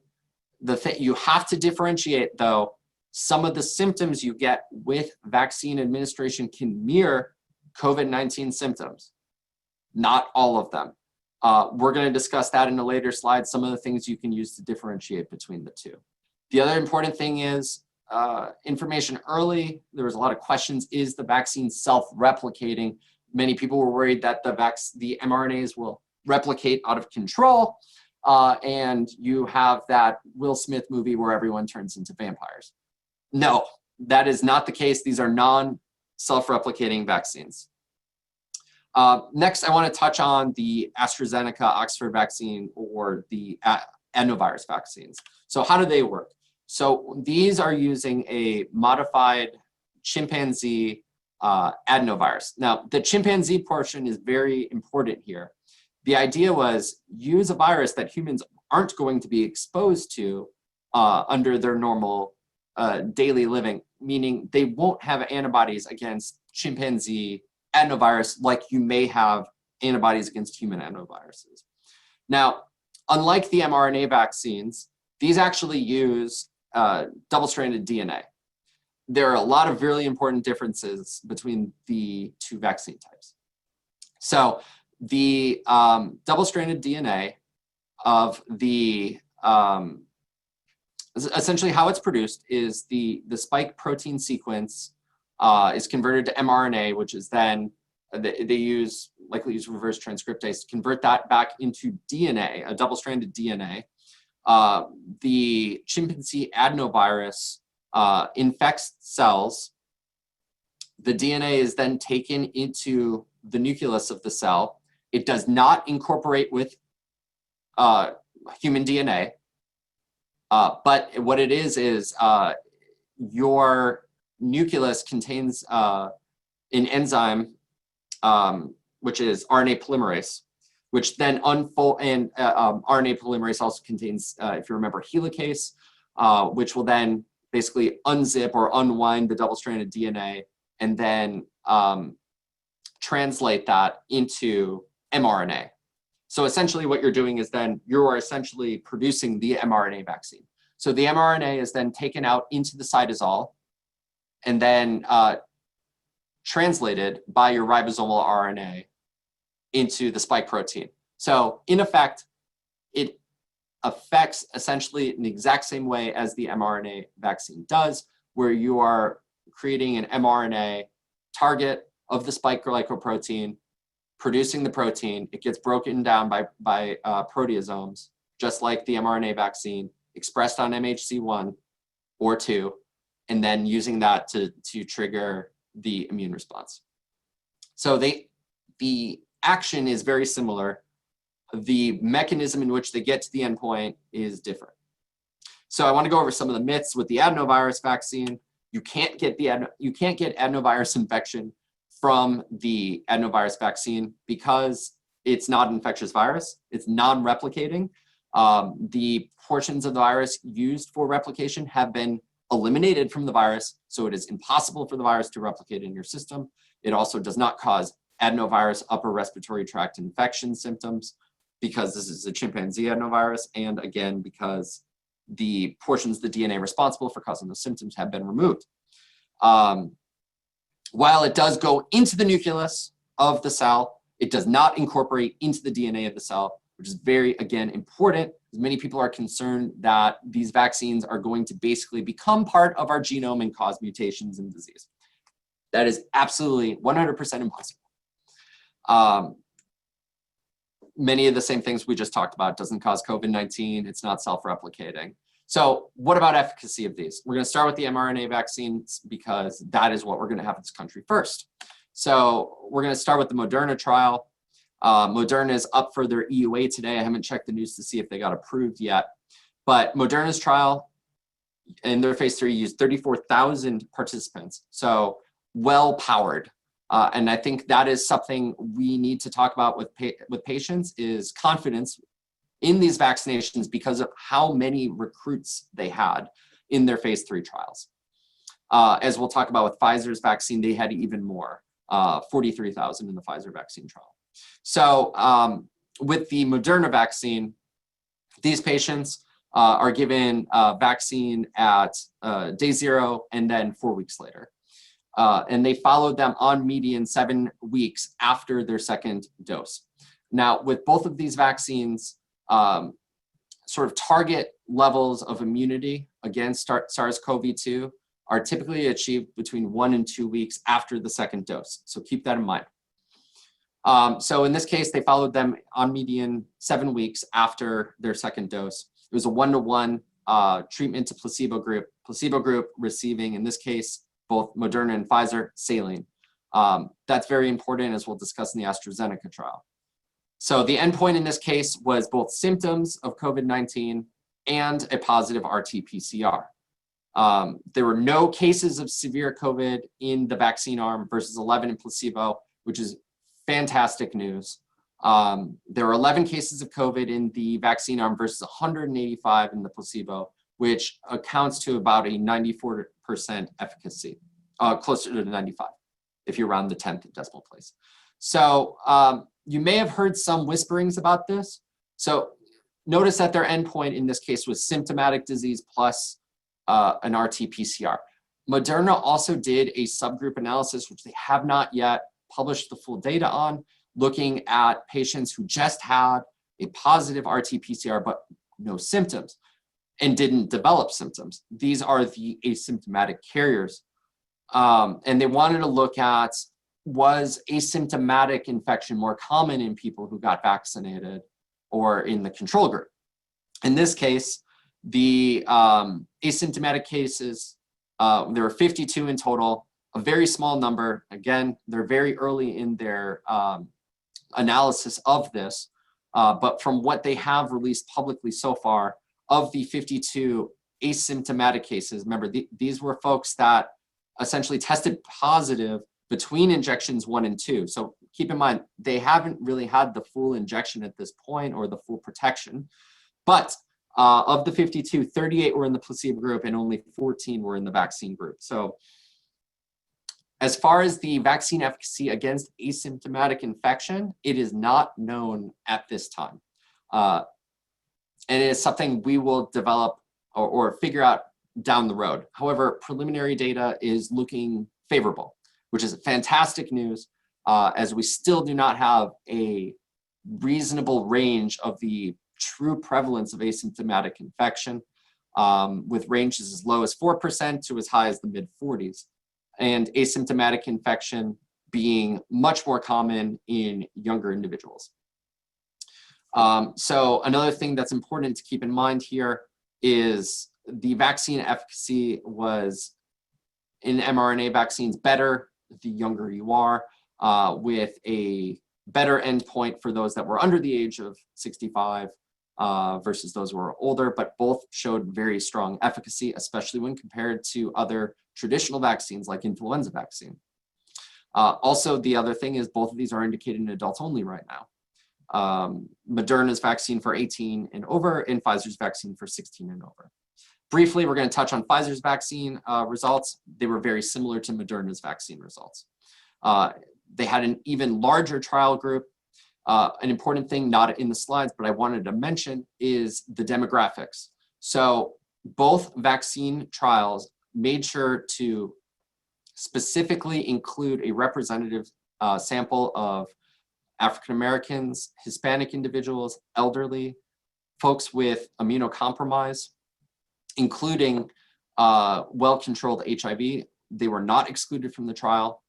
You have to differentiate, though, some of the symptoms you get with vaccine administration can mirror COVID-19 symptoms. Not all of them. We're going to discuss that in a later slide, some of the things you can use to differentiate between the two. The other important thing is information early. There was a lot of questions. Is the vaccine self-replicating? Many people were worried that the mRNAs will replicate out of control, and you have that Will Smith movie where everyone turns into vampires. No, that is not the case. These are non-self-replicating vaccines. Next, I want to touch on the AstraZeneca Oxford vaccine or the adenovirus vaccines. So how do they work? So these are using a modified chimpanzee adenovirus. Now, the chimpanzee portion is very important here. The idea was use a virus that humans aren't going to be exposed to under their normal daily living, meaning they won't have antibodies against chimpanzee adenovirus like you may have antibodies against human adenoviruses. Now, unlike the mRNA vaccines, these actually use double-stranded DNA. There are a lot of really important differences between the two vaccine types. So the double-stranded DNA of the, essentially how it's produced is the spike protein sequence is converted to mRNA, which is then, they likely use reverse transcriptase to convert that back into DNA, a double-stranded DNA. The chimpanzee adenovirus infects cells. The DNA is then taken into the nucleus of the cell. It does not incorporate with human DNA, but what it is your nucleus contains an enzyme, which is RNA polymerase, which then unfold, and RNA polymerase also contains, if you remember, helicase, which will then basically unzip or unwind the double-stranded DNA and then translate that into mRNA. So essentially what you're doing is then you are essentially producing the mRNA vaccine. So the mRNA is then taken out into the cytosol and then translated by your ribosomal RNA into the spike protein. So in effect, it affects essentially in the exact same way as the mRNA vaccine does, where you are creating an mRNA target of the spike glycoprotein, producing the protein. It gets broken down by proteasomes, just like the mRNA vaccine, expressed on MHC1 or 2, and then using that to trigger the immune response. So the action is very similar. The mechanism in which they get to the endpoint is different. So I want to go over some of the myths with the adenovirus vaccine. You can't get adenovirus infection from the adenovirus vaccine because it's not an infectious virus. It's non-replicating. The portions of the virus used for replication have been eliminated from the virus, so it is impossible for the virus to replicate in your system. It also does not cause adenovirus upper respiratory tract infection symptoms because this is a chimpanzee adenovirus, and again, because the portions of the DNA responsible for causing those symptoms have been removed. While it does go into the nucleus of the cell, it does not incorporate into the DNA of the cell, which is very, again, important, because many people are concerned that these vaccines are going to basically become part of our genome and cause mutations and disease. That is absolutely 100% impossible. Many of the same things we just talked about. It doesn't cause COVID-19. It's not self-replicating. So what about efficacy of these? We're going to start with the mRNA vaccines because that is what we're going to have in this country first. So we're going to start with the Moderna trial. Moderna is up for their EUA today. I haven't checked the news to see if they got approved yet. But Moderna's trial in their phase 3 used 34,000 participants. So well powered. And I think that is something we need to talk about with patients is confidence in these vaccinations because of how many recruits they had in their phase 3 trials. As we'll talk about with Pfizer's vaccine, they had even more, 43,000 in the Pfizer vaccine trial. So with the Moderna vaccine, these patients are given vaccine at day 0 and then 4 weeks later. And they followed them on median 7 weeks after their second dose. Now, with both of these vaccines, sort of target levels of immunity against SARS-CoV-2 are typically achieved between 1 and 2 weeks after the second dose. So keep that in mind. So in this case, they followed them on median 7 weeks after their second dose. It was a 1-to-1 treatment to placebo group receiving, in this case, both Moderna and Pfizer saline. That's very important, as we'll discuss in the AstraZeneca trial. So the endpoint in this case was both symptoms of COVID-19 and a positive RT-PCR. There were no cases of severe COVID in the vaccine arm versus 11 in placebo, which is fantastic news. There were 11 cases of COVID in the vaccine arm versus 185 in the placebo, which accounts to about a 94% efficacy, closer to 95 if you round the 10th decimal place. So you may have heard some whisperings about this. So notice that their endpoint in this case was symptomatic disease plus an RT-PCR. Moderna also did a subgroup analysis, which they have not yet published the full data on, looking at patients who just had a positive RT-PCR but no symptoms and didn't develop symptoms. These are the asymptomatic carriers. And they wanted to look at, was asymptomatic infection more common in people who got vaccinated or in the control group? In this case, the asymptomatic cases, there were 52 in total, a very small number. Again, they're very early in their analysis of this, but from what they have released publicly so far, of the 52 asymptomatic cases, remember, these were folks that essentially tested positive between injections 1 and 2. So keep in mind, they haven't really had the full injection at this point or the full protection, but of the 52, 38 were in the placebo group and only 14 were in the vaccine group. So as far as the vaccine efficacy against asymptomatic infection, it is not known at this time. And it is something we will develop or figure out down the road. However, preliminary data is looking favorable, which is fantastic news, as we still do not have a reasonable range of the true prevalence of asymptomatic infection, with ranges as low as 4% to as high as the mid-40s, and asymptomatic infection being much more common in younger individuals. So another thing that's important to keep in mind here is the vaccine efficacy was in mRNA vaccines better the younger you are, with a better endpoint for those that were under the age of 65 versus those who were older, but both showed very strong efficacy, especially when compared to other traditional vaccines like influenza vaccine. Also, the other thing is both of these are indicated in adults only right now. Moderna's vaccine for 18 and over, and Pfizer's vaccine for 16 and over. Briefly, we're going to touch on Pfizer's vaccine results. They were very similar to Moderna's vaccine results. They had an even larger trial group. An important thing not in the slides, but I wanted to mention is the demographics. So both vaccine trials made sure to specifically include a representative sample of African Americans, Hispanic individuals, elderly, folks with immunocompromise, including well-controlled HIV. They were not excluded from the trial.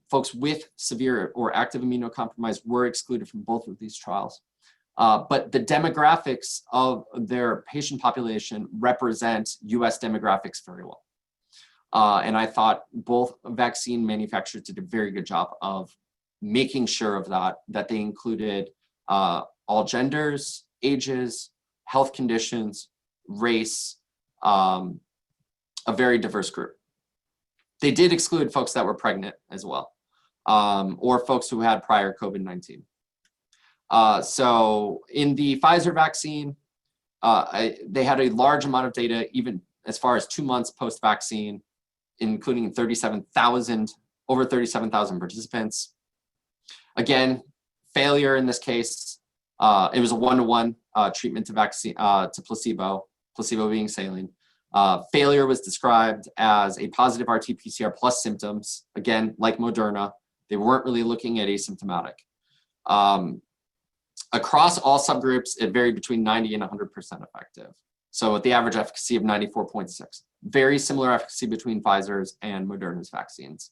Folks with severe or active immunocompromise were excluded from both of these trials. But the demographics of their patient population represent US demographics very well. And I thought both vaccine manufacturers did a very good job of making sure of that they included all genders, ages, health conditions, race, a very diverse group. They did exclude folks that were pregnant as well, or folks who had prior COVID-19. So in the Pfizer vaccine, they had a large amount of data, even as far as 2 months post-vaccine, including over 37,000 participants. Again, failure in this case, it was a 1-to-1 treatment to vaccine to placebo being saline. Failure was described as a positive RT-PCR plus symptoms. Again, like Moderna, they weren't really looking at asymptomatic. Across all subgroups, it varied between 90 and 100% effective. So with the average efficacy of 94.6, very similar efficacy between Pfizer's and Moderna's vaccines.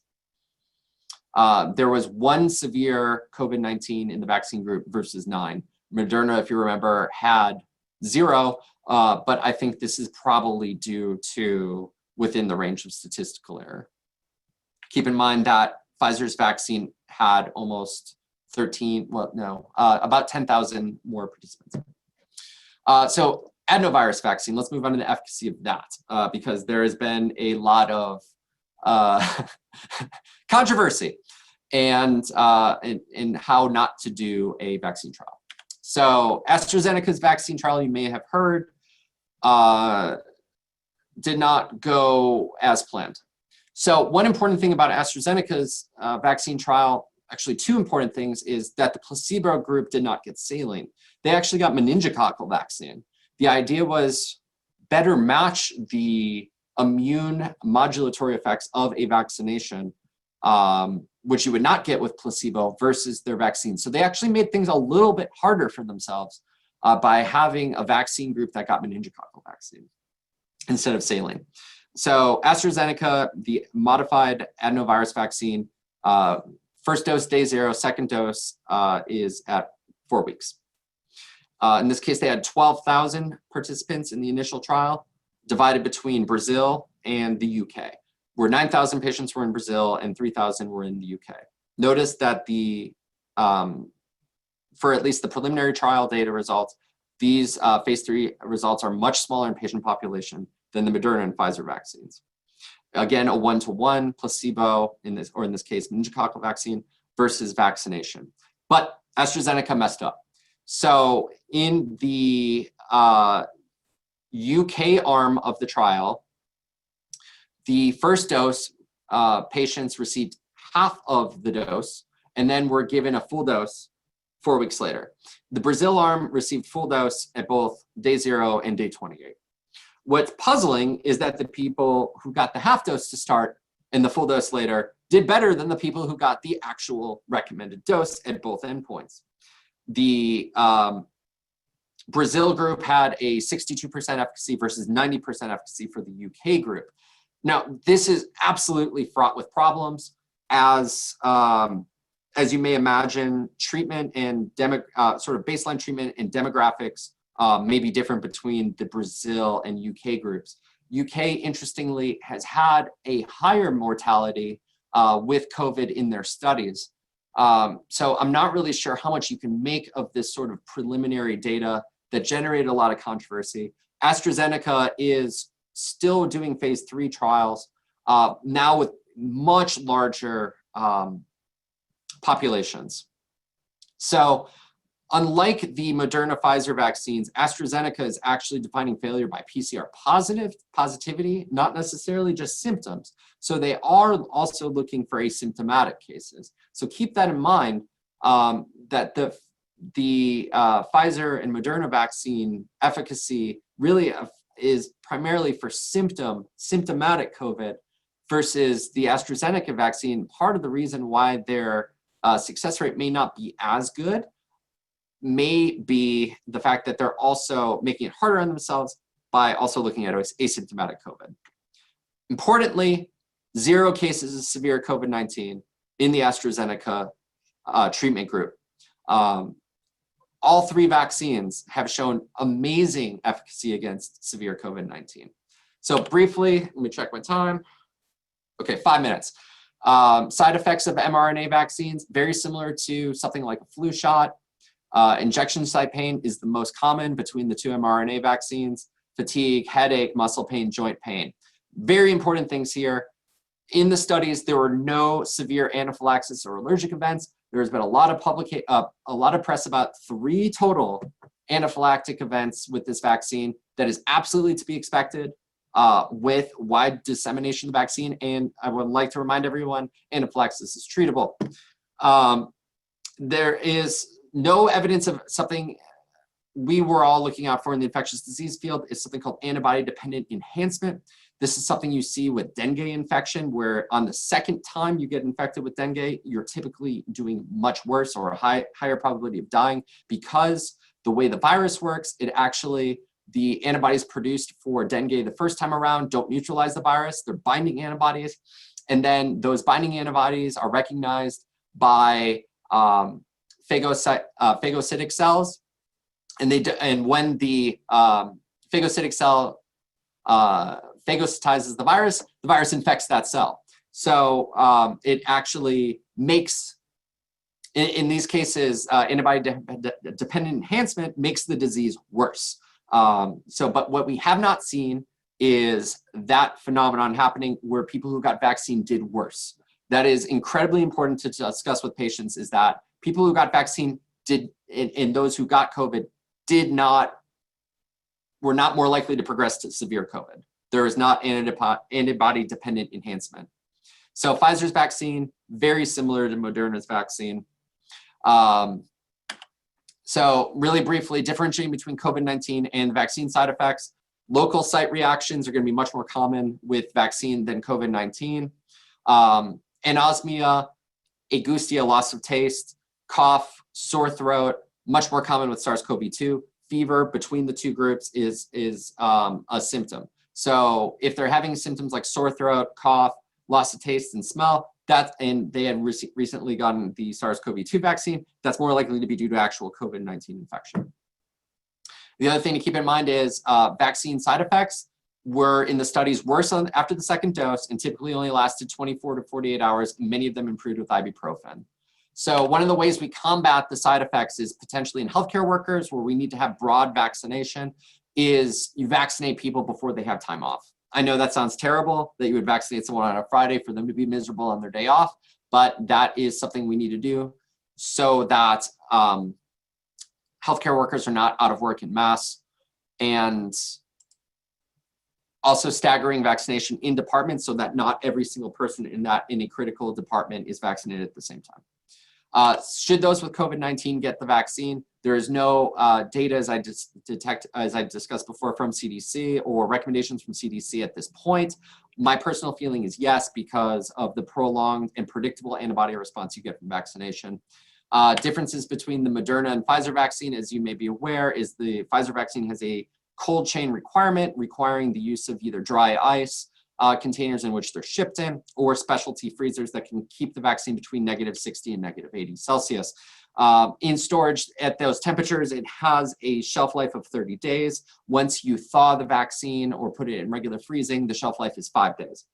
There was 1 severe COVID-19 in the vaccine group versus 9. Moderna, if you remember, had 0, but I think this is probably due to within the range of statistical error. Keep in mind that Pfizer's vaccine had almost about 10,000 more participants. So Adenovirus vaccine. Let's move on to the efficacy of that because there has been a lot of controversy and in how not to do a vaccine trial. So AstraZeneca's vaccine trial, you may have heard, did not go as planned. So one important thing about AstraZeneca's vaccine trial, actually two important things, is that the placebo group did not get saline. They actually got meningococcal vaccine. The idea was better match the immune modulatory effects of a vaccination, which you would not get with placebo versus their vaccine. So they actually made things a little bit harder for themselves by having a vaccine group that got meningococcal vaccine instead of saline. So AstraZeneca, the modified adenovirus vaccine, first dose day 0, second dose is at 4 weeks. In this case, they had 12,000 participants in the initial trial, divided between Brazil and the UK, where 9,000 patients were in Brazil and 3,000 were in the UK. Notice that for at least the preliminary trial data results, these phase 3 results are much smaller in patient population than the Moderna and Pfizer vaccines. Again, a 1-to-1 placebo in this case, meningococcal vaccine versus vaccination. But AstraZeneca messed up. So in the UK arm of the trial, the first dose, patients received half of the dose and then were given a full dose 4 weeks later. The Brazil arm received full dose at both day 0 and day 28. What's puzzling is that the people who got the half dose to start and the full dose later did better than the people who got the actual recommended dose at both endpoints. The Brazil group had a 62% efficacy versus 90% efficacy for the UK group. Now, this is absolutely fraught with problems. As you may imagine, treatment and sort of baseline treatment and demographics may be different between the Brazil and UK groups. UK, interestingly, has had a higher mortality with COVID in their studies. So I'm not really sure how much you can make of this sort of preliminary data that generated a lot of controversy. AstraZeneca is still doing phase 3 trials now with much larger populations. So unlike the Moderna Pfizer vaccines, AstraZeneca is actually defining failure by PCR positivity, not necessarily just symptoms. So they are also looking for asymptomatic cases. So keep that in mind, that the Pfizer and Moderna vaccine efficacy really is primarily for symptomatic COVID versus the AstraZeneca vaccine. Part of the reason why their success rate may not be as good may be the fact that they're also making it harder on themselves by also looking at asymptomatic COVID. Importantly, 0 cases of severe COVID-19 in the AstraZeneca treatment group. All 3 vaccines have shown amazing efficacy against severe COVID-19. So briefly, let me check my time. Okay, 5 minutes. Side effects of mRNA vaccines, very similar to something like a flu shot. Injection site pain is the most common between the 2 mRNA vaccines. Fatigue, headache, muscle pain, joint pain. Very important things here. In the studies, there were no severe anaphylaxis or allergic events. There's been a lot of press about 3 total anaphylactic events with this vaccine. That is absolutely to be expected with wide dissemination of the vaccine. And I would like to remind everyone, anaphylaxis is treatable. There is no evidence of something we were all looking out for in the infectious disease field is something called antibody-dependent enhancement. This is something you see with dengue infection, where on the second time you get infected with dengue, you're typically doing much worse or a higher probability of dying, because the way the virus works, the antibodies produced for dengue the first time around don't neutralize the virus. They're binding antibodies. And then those binding antibodies are recognized by phagocytic cells. And when the phagocytic cell phagocytizes the virus infects that cell. So it actually makes, in these cases, antibody-dependent enhancement makes the disease worse. But what we have not seen is that phenomenon happening where people who got vaccine did worse. That is incredibly important to discuss with patients, is that people who got vaccine did, and those who got COVID were not more likely to progress to severe COVID. There is not antibody-dependent enhancement. So Pfizer's vaccine, very similar to Moderna's vaccine. So really briefly, differentiating between COVID-19 and vaccine side effects. Local site reactions are going to be much more common with vaccine than COVID-19. Anosmia, agustia, loss of taste, cough, sore throat, much more common with SARS-CoV-2. Fever between the two groups is a symptom. So if they're having symptoms like sore throat, cough, loss of taste and smell, and they had recently gotten the SARS-CoV-2 vaccine, that's more likely to be due to actual COVID-19 infection. The other thing to keep in mind is vaccine side effects were in the studies worse after the second dose and typically only lasted 24 to 48 hours. Many of them improved with ibuprofen. So one of the ways we combat the side effects is potentially in healthcare workers, where we need to have broad vaccination, is you vaccinate people before they have time off. I know that sounds terrible, that you would vaccinate someone on a Friday for them to be miserable on their day off, but that is something we need to do so that healthcare workers are not out of work en masse, and also staggering vaccination in departments so that not every single person in a critical department is vaccinated at the same time. Should those with COVID-19 get the vaccine? There is no data, as I discussed before, from CDC or recommendations from CDC at this point. My personal feeling is yes, because of the prolonged and predictable antibody response you get from vaccination. Differences between the Moderna and Pfizer vaccine, as you may be aware, is the Pfizer vaccine has a cold chain requirement requiring the use of either dry ice containers in which they're shipped in, or specialty freezers that can keep the vaccine between -60 and -80 Celsius. In storage at those temperatures, it has a shelf life of 30 days. Once you thaw the vaccine or put it in regular freezing, the shelf life is 5 days.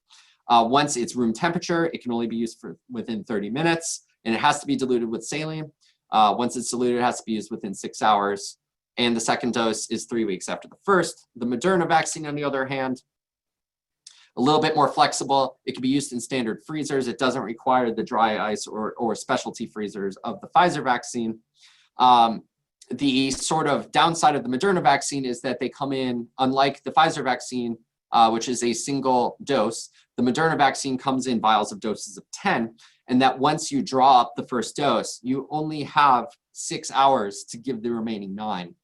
Once it's room temperature, it can only be used for within 30 minutes, and it has to be diluted with saline. Once it's diluted, it has to be used within 6 hours. And the second dose is 3 weeks after the first. The Moderna vaccine, on the other hand, a little bit more flexible. It can be used in standard freezers. It doesn't require the dry ice or specialty freezers of the Pfizer vaccine. The sort of downside of the Moderna vaccine is that they come in, unlike the Pfizer vaccine, which is a single dose, the Moderna vaccine comes in vials of doses of 10, and that once you draw up the first dose, you only have 6 hours to give the remaining 9.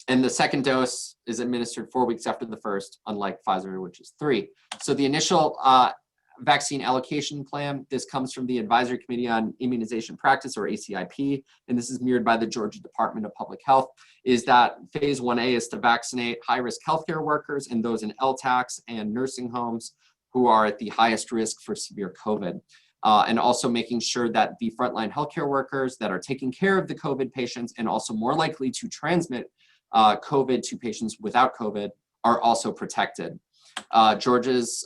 And the second dose is administered 4 weeks after the first, unlike Pfizer, which is 3. So the initial vaccine allocation plan, this comes from the Advisory Committee on Immunization Practice, or ACIP, and this is mirrored by the Georgia Department of Public Health, is that phase 1A is to vaccinate high-risk healthcare workers and those in LTACs and nursing homes who are at the highest risk for severe COVID. And also making sure that the frontline healthcare workers that are taking care of the COVID patients and also more likely to transmit COVID to patients without COVID are also protected. Georgia's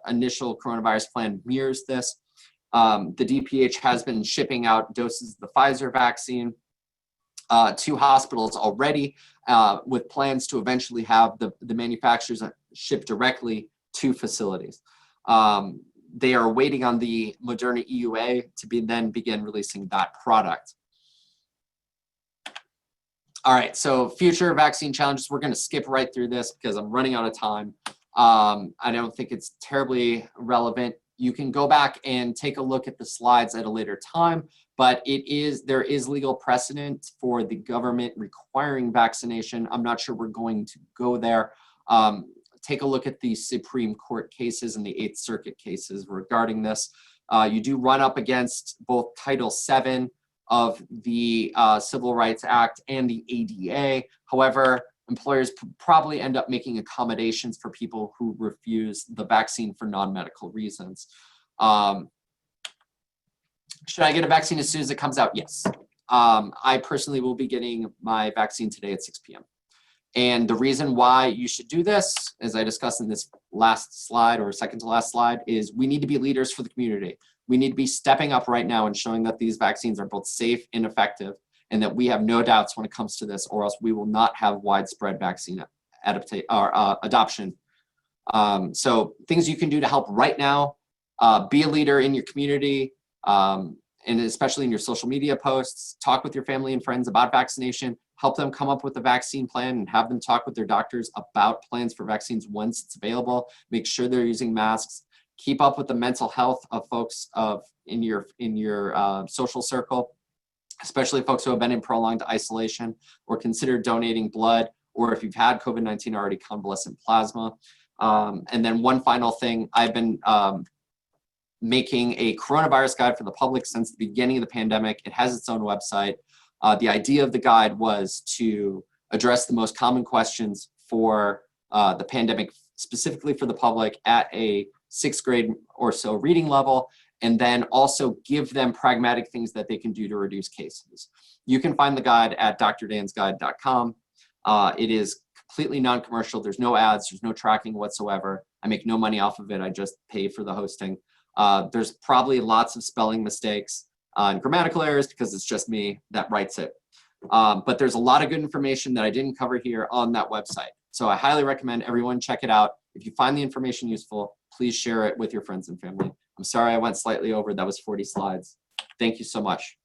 initial coronavirus plan mirrors this. The DPH has been shipping out doses of the Pfizer vaccine to hospitals already, with plans to eventually have the manufacturers ship directly to facilities. They are waiting on the Moderna EUA to then begin releasing that product. All right, so future vaccine challenges. We're going to skip right through this because I'm running out of time. I don't think it's terribly relevant. You can go back and take a look at the slides at a later time, but there is legal precedent for the government requiring vaccination. I'm not sure we're going to go there. Take a look at the Supreme Court cases and the 8th Circuit cases regarding this. You do run up against both Title VII of the Civil Rights Act and the ADA. However, employers probably end up making accommodations for people who refuse the vaccine for non-medical reasons. Should I get a vaccine as soon as it comes out? Yes. I personally will be getting my vaccine today at 6 p.m. And the reason why you should do this, as I discussed in this last slide or second to last slide, is we need to be leaders for the community. We need to be stepping up right now and showing that these vaccines are both safe and effective. and that we have no doubts when it comes to this, or else we will not have widespread vaccine adoption. So things you can do to help right now: be a leader in your community, and especially in your social media posts. Talk with your family and friends about vaccination. Help them come up with a vaccine plan and have them talk with their doctors about plans for vaccines once it's available. Make sure they're using masks. Keep up with the mental health of folks in your social circle, especially folks who have been in prolonged isolation, or consider donating blood, or if you've had COVID-19 already, convalescent plasma. And then one final thing, I've been making a coronavirus guide for the public since the beginning of the pandemic. It has its own website. The idea of the guide was to address the most common questions for the pandemic, specifically for the public at a 6th grade or so reading level, and then also give them pragmatic things that they can do to reduce cases. You can find the guide at drdansguide.com. It is completely non-commercial. There's no ads, there's no tracking whatsoever. I make no money off of it. I just pay for the hosting. There's probably lots of spelling mistakes and grammatical errors because it's just me that writes it. But there's a lot of good information that I didn't cover here on that website. So I highly recommend everyone check it out. If you find the information useful, please share it with your friends and family. I'm sorry I went slightly over. That was 40 slides. Thank you so much.